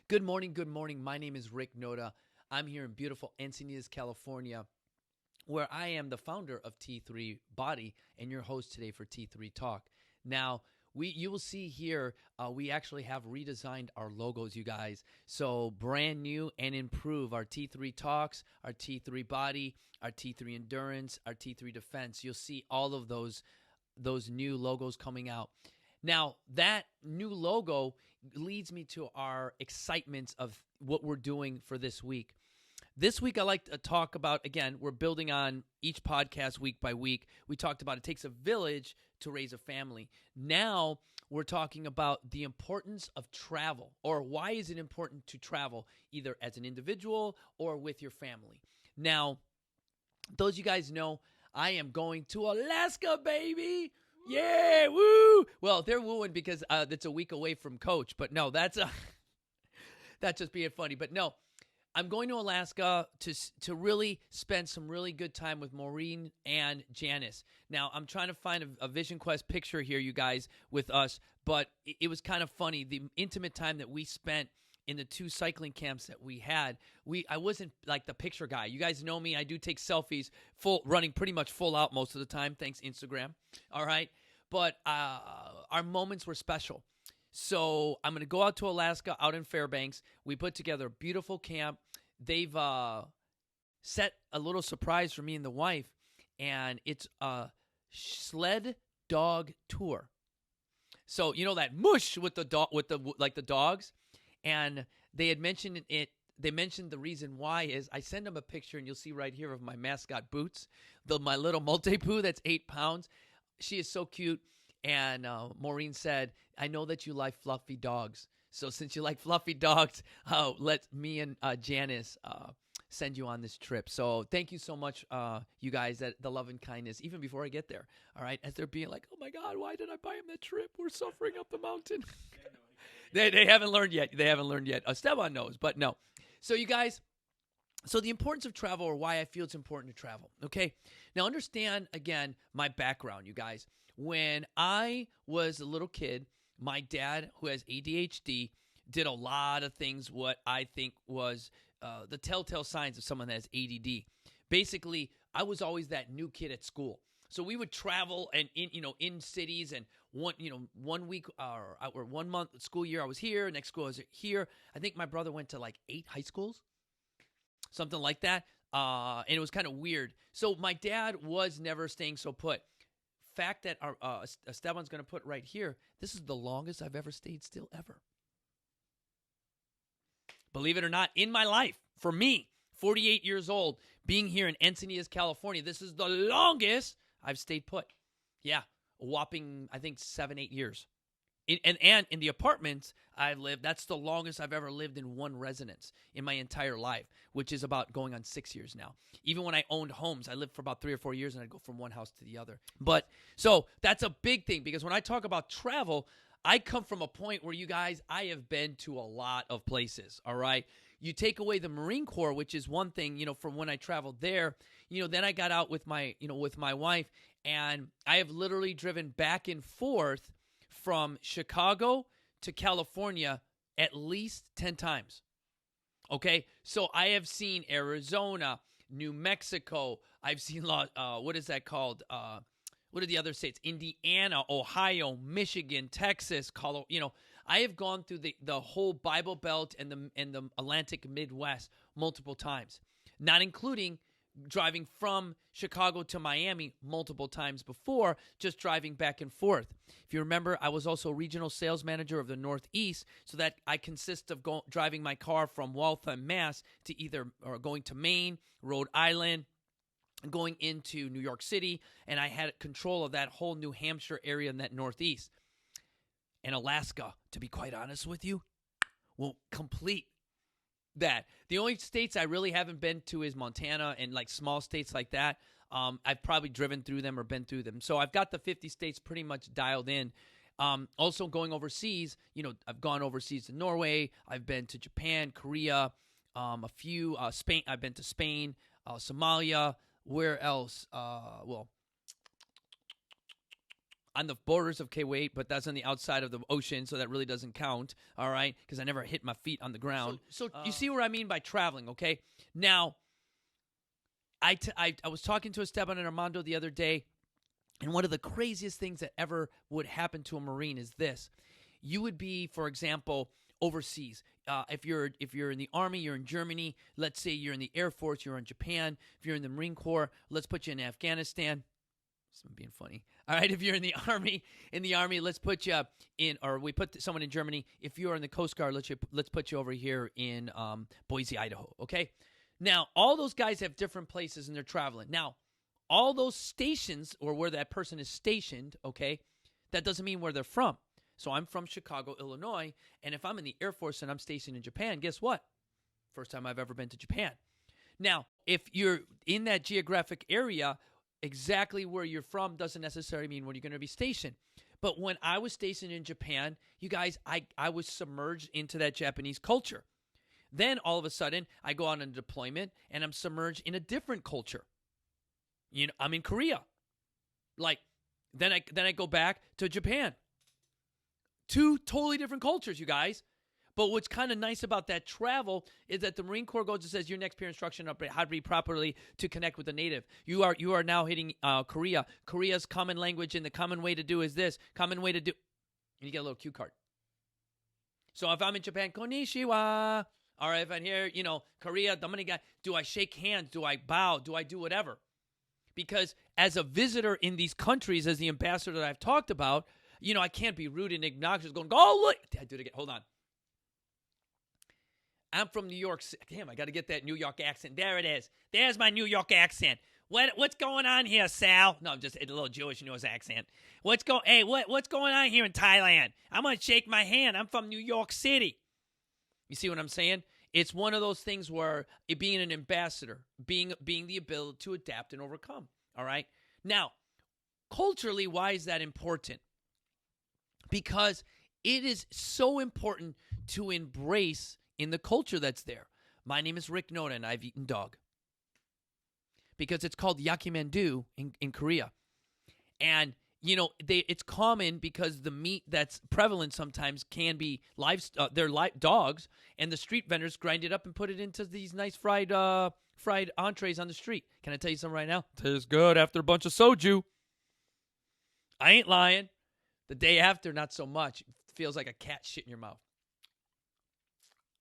Good morning. Good morning. My name is Rick Noda. I'm here in beautiful Encinitas, California, where I am the founder of T3 Body and your host today for T3 Talk. Now, you will see here we actually have redesigned our logos, you guys. So brand new and improve our T3 Talks, our T3 Body, our T3 Endurance, our T3 Defense. You'll see all of those new logos coming out. Now, that new logo leads me to our excitements of what we're doing for this week. This week, I like to talk about, again, we're building on each podcast week by week. We talked about it takes a village to raise a family. Now, we're talking about the importance of travel, or why is it important to travel, either as an individual or with your family. Now, those of you guys know, I am going to Alaska, baby. Yeah, woo! Well, they're wooing because it's a week away from Coach, but no, that's just being funny. But no, I'm going to Alaska to really spend some really good time with Maureen and Janice. Now, I'm trying to find a Vision Quest picture here, you guys, with us, but it was kind of funny, the intimate time that we spent in the two cycling camps that we had. I wasn't like the picture guy. You guys know me. I do take selfies, running pretty much full out most of the time. Thanks, Instagram. All right. But our moments were special. So I'm going to go out to Alaska, out in Fairbanks. We put together a beautiful camp. They've set a little surprise for me and the wife, and it's a sled dog tour. So you know that mush with the dog, the dogs. And they had mentioned it. They mentioned the reason why is I send them a picture, and you'll see right here of my mascot Boots, my little Maltipoo that's 8 pounds. She is so cute. And Maureen said, "I know that you like fluffy dogs. So since you like fluffy dogs, let me and Janice send you on this trip." So thank you so much, you guys, the love and kindness, even before I get there. All right, as they're being like, "Oh my God, why did I buy him that trip? We're suffering up the mountain." They haven't learned yet. They haven't learned yet. Esteban knows, but no. So you guys, so the importance of travel, or why I feel it's important to travel. Okay, now understand again my background, you guys. When I was a little kid, my dad, who has ADHD, did a lot of things what I think was the telltale signs of someone that has ADD. Basically, I was always that new kid at school. So we would travel and in cities, and one week or 1 month school year I was here, next school I was here. I think my brother went to like 8 high schools, something like that. And it was kind of weird. So my dad was never staying so put. Fact that Esteban's going to put right here, this is the longest I've ever stayed still ever. Believe it or not, in my life, for me, 48 years old, being here in Encinitas, California, this is the longest I've stayed put. Yeah, a whopping, I think, 7-8 years. And in the apartments I've lived, that's the longest I've ever lived in one residence in my entire life, which is about going on 6 years now. Even when I owned homes, I lived for about 3 or 4 years, and I'd go from one house to the other. But so that's a big thing, because when I talk about travel, I come from a point where, you guys, I have been to a lot of places, all right? You take away the Marine Corps, which is one thing, from when I traveled there, then I got out with my wife, and I have literally driven back and forth from Chicago to California at least 10 times. Okay? So I have seen Arizona, New Mexico. I've seen, what is that called? What are the other states? Indiana, Ohio, Michigan, Texas, Colorado. I have gone through the whole Bible Belt and the Atlantic Midwest multiple times, not including driving from Chicago to Miami multiple times before, just driving back and forth. If you remember, I was also regional sales manager of the Northeast, so that I consist of driving my car from Waltham, Mass, to either going to Maine, Rhode Island, going into New York City, and I had control of that whole New Hampshire area in that Northeast. And Alaska, to be quite honest with you, will complete that. The only states I really haven't been to is Montana and like small states like that. I've probably driven through them or been through them. So I've got the 50 states pretty much dialed in. Also going overseas, I've gone overseas to Norway. I've been to Japan, Korea, Spain. I've been to Spain, Somalia. Where else? on the borders of Kuwait, but that's on the outside of the ocean, so that really doesn't count, all right, because I never hit my feet on the ground. So you see what I mean by traveling, okay? Now, I was talking to Esteban and Armando the other day, and one of the craziest things that ever would happen to a Marine is this. You would be, for example, overseas. If you're in the Army, you're in Germany. Let's say you're in the Air Force, you're in Japan. If you're in the Marine Corps, let's put you in Afghanistan. I'm being funny. All right, if you're in the Army, let's put you in, or we put someone in Germany. If you're in the Coast Guard, let's put you over here in Boise, Idaho, okay? Now, all those guys have different places and they're traveling. Now, all those stations or where that person is stationed, okay, that doesn't mean where they're from. So I'm from Chicago, Illinois, and if I'm in the Air Force and I'm stationed in Japan, guess what? First time I've ever been to Japan. Now, if you're in that geographic area, exactly where you're from doesn't necessarily mean where you're going to be stationed. But when I was stationed in Japan, you guys, I was submerged into that Japanese culture. Then all of a sudden, I go on a deployment and I'm submerged in a different culture. You know, I'm in Korea. Like, then I go back to Japan. Two totally different cultures, you guys. But what's kind of nice about that travel is that the Marine Corps goes and says your next peer instruction upgrade, how to be properly to connect with the native. You are now hitting Korea. Korea's common language and the common way to do is this. Common way to do. And you get a little cue card. So if I'm in Japan, konnichiwa. All right, if I'm here, Korea, do I shake hands? Do I bow? Do I do whatever? Because as a visitor in these countries, as the ambassador that I've talked about, I can't be rude and obnoxious going, oh, look. I do it again. Hold on. I'm from New York. Damn, I got to get that New York accent. There it is. There's my New York accent. What's going on here, Sal? No, I'm just a little Jewish New York accent. What's going on here in Thailand? I'm going to shake my hand. I'm from New York City. You see what I'm saying? It's one of those things where being an ambassador, being the ability to adapt and overcome. All right? Now, culturally, why is that important? Because it is so important to embrace in the culture that's there. My name is Rick Noda, and I've eaten dog. Because it's called yakimandu in Korea. And, it's common because the meat that's prevalent sometimes can be they're dogs, and the street vendors grind it up and put it into these nice fried entrees on the street. Can I tell you something right now? Tastes good after a bunch of soju. I ain't lying. The day after, not so much. It feels like a cat shit in your mouth.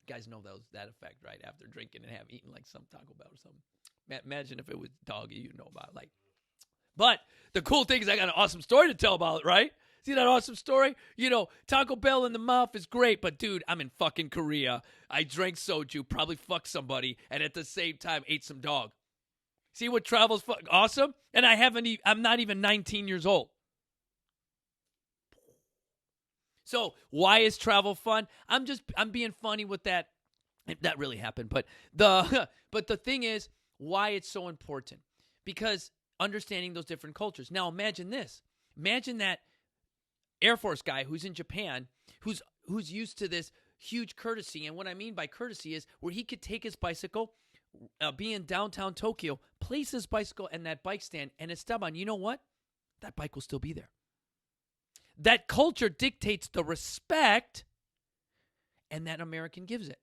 You guys know that effect, right? After drinking and have eaten like some Taco Bell or something. Imagine if it was doggy, you know about it. But the cool thing is I got an awesome story to tell about it, right? See that awesome story? Taco Bell in the mouth is great, but dude, I'm in fucking Korea. I drank soju, probably fucked somebody, and at the same time ate some dog. See what travel's awesome? And I'm not even 19 years old. So why is travel fun? I'm being funny with that. That really happened, but the thing is why it's so important, because understanding those different cultures. Now imagine this. Imagine that Air Force guy who's in Japan, who's used to this huge courtesy, and what I mean by courtesy is where he could take his bicycle, be in downtown Tokyo, place his bicycle in that bike stand, and Esteban, you know what? That bike will still be there. That culture dictates the respect, and that American gives it.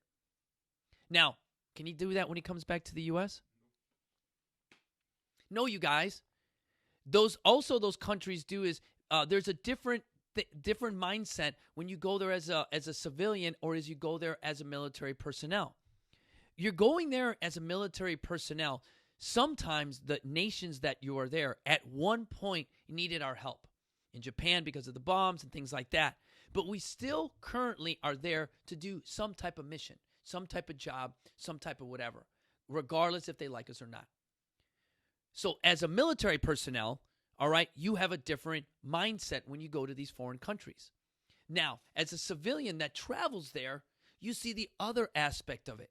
Now, can he do that when he comes back to the U.S.? No, you guys. Those countries do is there's a different mindset when you go there as a civilian or as you go there as a military personnel. You're going there as a military personnel. Sometimes the nations that you are there at one point needed our help. In Japan because of the bombs and things like that. But we still currently are there to do some type of mission, some type of job, some type of whatever, regardless if they like us or not. So as a military personnel, all right, you have a different mindset when you go to these foreign countries. Now, as a civilian that travels there, you see the other aspect of it.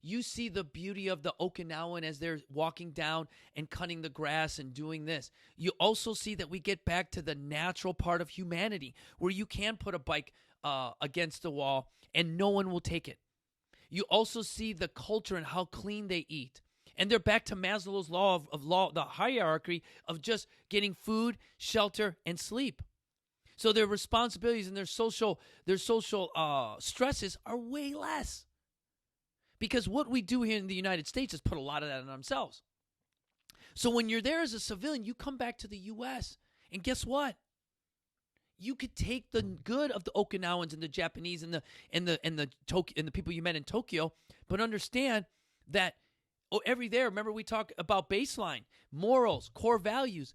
You see the beauty of the Okinawan as they're walking down and cutting the grass and doing this. You also see that we get back to the natural part of humanity where you can put a bike against the wall and no one will take it. You also see the culture and how clean they eat. And they're back to Maslow's law of the hierarchy of just getting food, shelter, and sleep. So their responsibilities and their social stresses are way less. Because what we do here in the United States is put a lot of that on themselves. So when you're there as a civilian, you come back to the U.S., and guess what? You could take the good of the Okinawans and the Japanese and the people you met in Tokyo, but understand that remember we talk about baseline, morals, core values.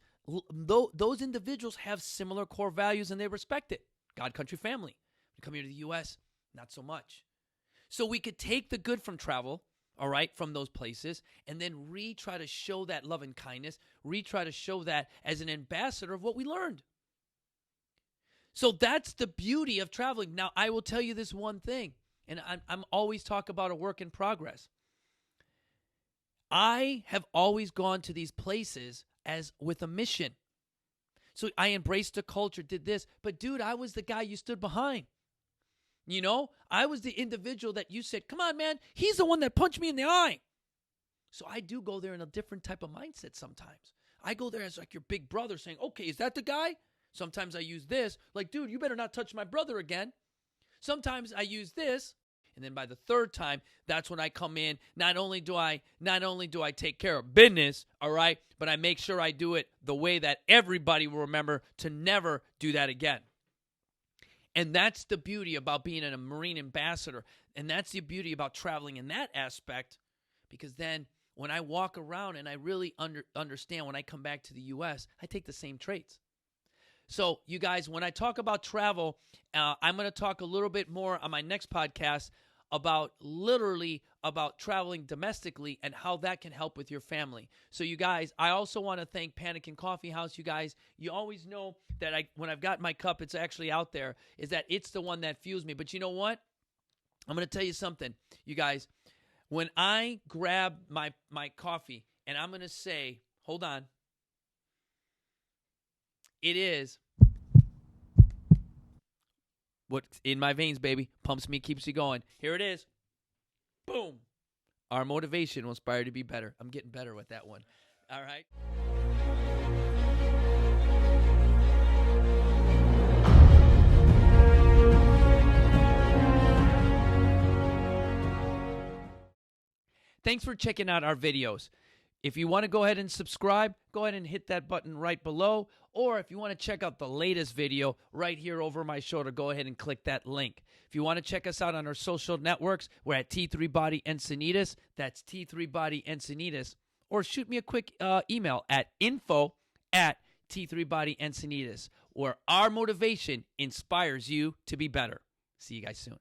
Those individuals have similar core values and they respect it. God, country, family. When you come here to the U.S., not so much. So we could take the good from travel, all right, from those places, and then try to show that love and kindness, try to show that as an ambassador of what we learned. So that's the beauty of traveling. Now, I will tell you this one thing, and I'm always talk about a work in progress. I have always gone to these places as with a mission. So I embraced the culture, did this, but dude, I was the guy you stood behind. You know, I was the individual that you said, come on, man, he's the one that punched me in the eye. So I do go there in a different type of mindset sometimes. I go there as like your big brother saying, okay, is that the guy? Sometimes I use this, like, dude, you better not touch my brother again. Sometimes I use this, and then by the third time, that's when I come in. Not only do I take care of business, all right, but I make sure I do it the way that everybody will remember to never do that again. And that's the beauty about being a Marine ambassador, and that's the beauty about traveling in that aspect, because then when I walk around and I really understand when I come back to the U.S., I take the same traits. So, you guys, when I talk about travel, I'm going to talk a little bit more on my next podcast about traveling domestically and how that can help with your family. So, you guys, I also want to thank Panic and Coffee House. You guys, you always know that when I've got my cup, it's actually out there, is that it's the one that fuels me. But you know what? I'm going to tell you something, you guys. When I grab my coffee, and I'm going to say, hold on. It is what's in my veins, baby. Pumps me, keeps me going. Here it is. Boom. Our motivation will inspire you to be better. I'm getting better with that one. All right. Thanks for checking out our videos. If you want to go ahead and subscribe, go ahead and hit that button right below. Or if you want to check out the latest video right here over my shoulder, go ahead and click that link. If you want to check us out on our social networks, we're at T3 Body Encinitas. That's T3 Body Encinitas. Or shoot me a quick email at info@T3 Body Encinitas, where our motivation inspires you to be better. See you guys soon.